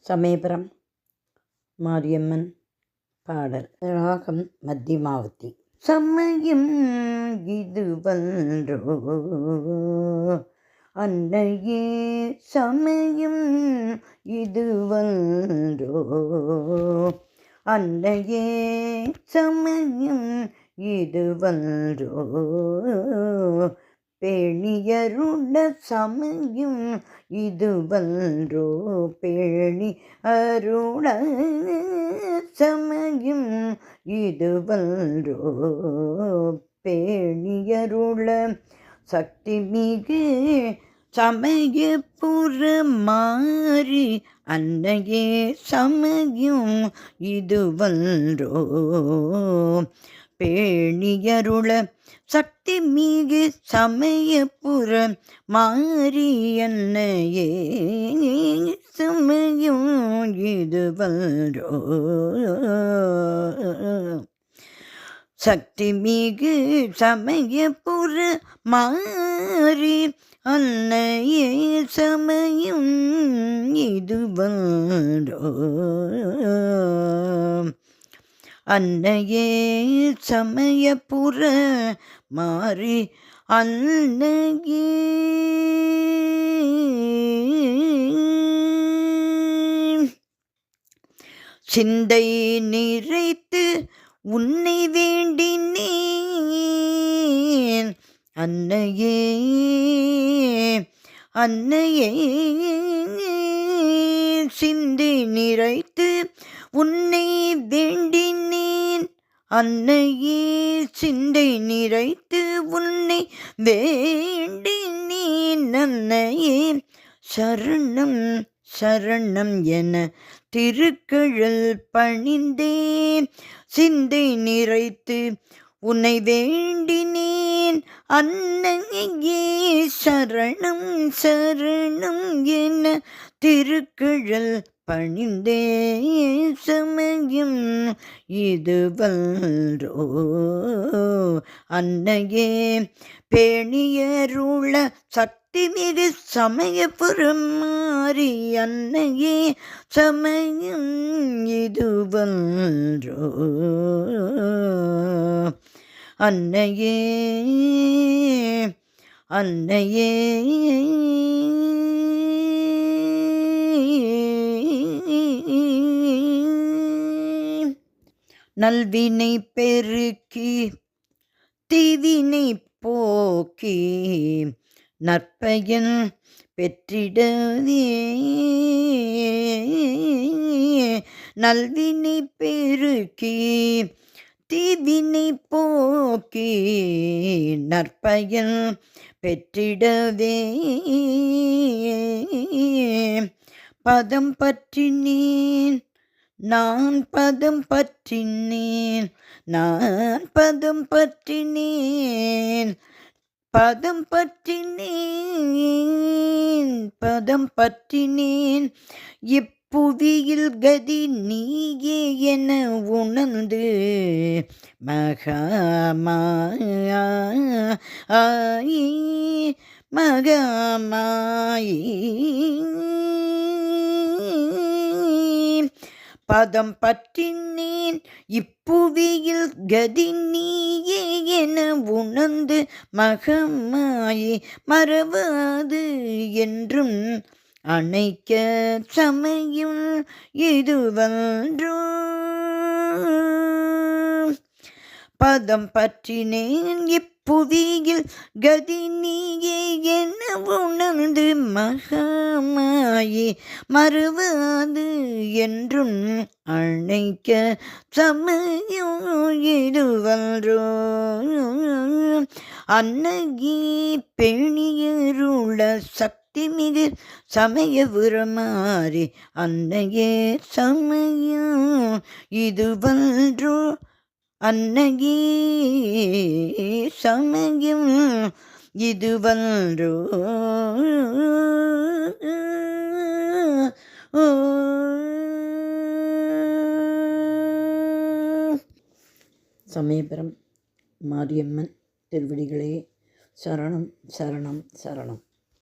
சமயபுரம் மாரியம்மன் பாடல். ராகம் மத்தியமாவதி. சமயம் இது வன்றோ அன்னையே, சமயம் இது வன்றோ அன்னையே, சமயம் இது வன்றோ பேணியருள சமயம் இது வன்றோ பேணி அருள சமயம் இது வன்றோ பேணியருள சக்தி மிகு சமயபுர மாறி அன்னையே, சமயம் இது வன்றோ பேணியருள சக்தி மிகு சமயபுர மாறி அன்னையே, சமயம் இது வன்றோ சக்தி மிகு சமயபுர மாறி அன்னையே, சமயம் இது வன்றோ அன்னையே, சமயபுர மாறி அன்னையே, சிந்தை நிறைத்து உன்னை வேண்டினேன் அன்னையே, அன்னையே, சிந்தை நிறைத்து உன்னை வேண்டினேன் அன்னையே, சிந்தை நிறைத்து உன்னை வேண்டினேன் அன்னையே, சரணம் சரணம் என திருக்கழல் பணிந்தேன், சிந்தை நிறைத்து உன்னை வேண்டினேன் அன்னையே, சரணம் சரணம் என திருக்கழல் பணிந்தே, சமயம் இது வன்றோ அன்னையே, பேணியருள சக்தி மிகு சமயபுரம் மாறி அன்னையே, சமயம் இது வன்றோ அன்னையே, அன்னையே, நல்வினை பெருக்கி தீவினை போக்கி நற்பயன் பெற்றிடவே, நல்வினை பெருக்கி தீவினை போக்கி நற்பயன் பெற்றிடவே, பதம் பற்றினேன் நான் பதம் பற்றினேன், நான் பதம் பற்றினேன், பதம் பற்றினேன், பதம் பற்றினேன், இப்புவியில் கதி நீயே என உணர்ந்து மகாமாயி மகாமாயி பதம் பற்றினேன், இப்புவியில் கதி நீயே என உணர்ந்து மகமாயி மறவாது என்றும் அணைக்க சமயம் இது வன்றோ பதம் பற்றினேன், இப்புவியில் கதி நீயே என உணர்ந்து மகமாயி மறுவாது என்றும் அணைக்க சமயம் இது வன்றோ அன்னையே, பேணியருள சக்தி மிகு சமயபுரம் மாறி அன்னையே, சமயம் இது வன்றோ அன்னையே, சமயம் இது வன்றோ சமயபுரம் மாரியம்மன் திருவடிகளே சரணம் சரணம் சரணம்.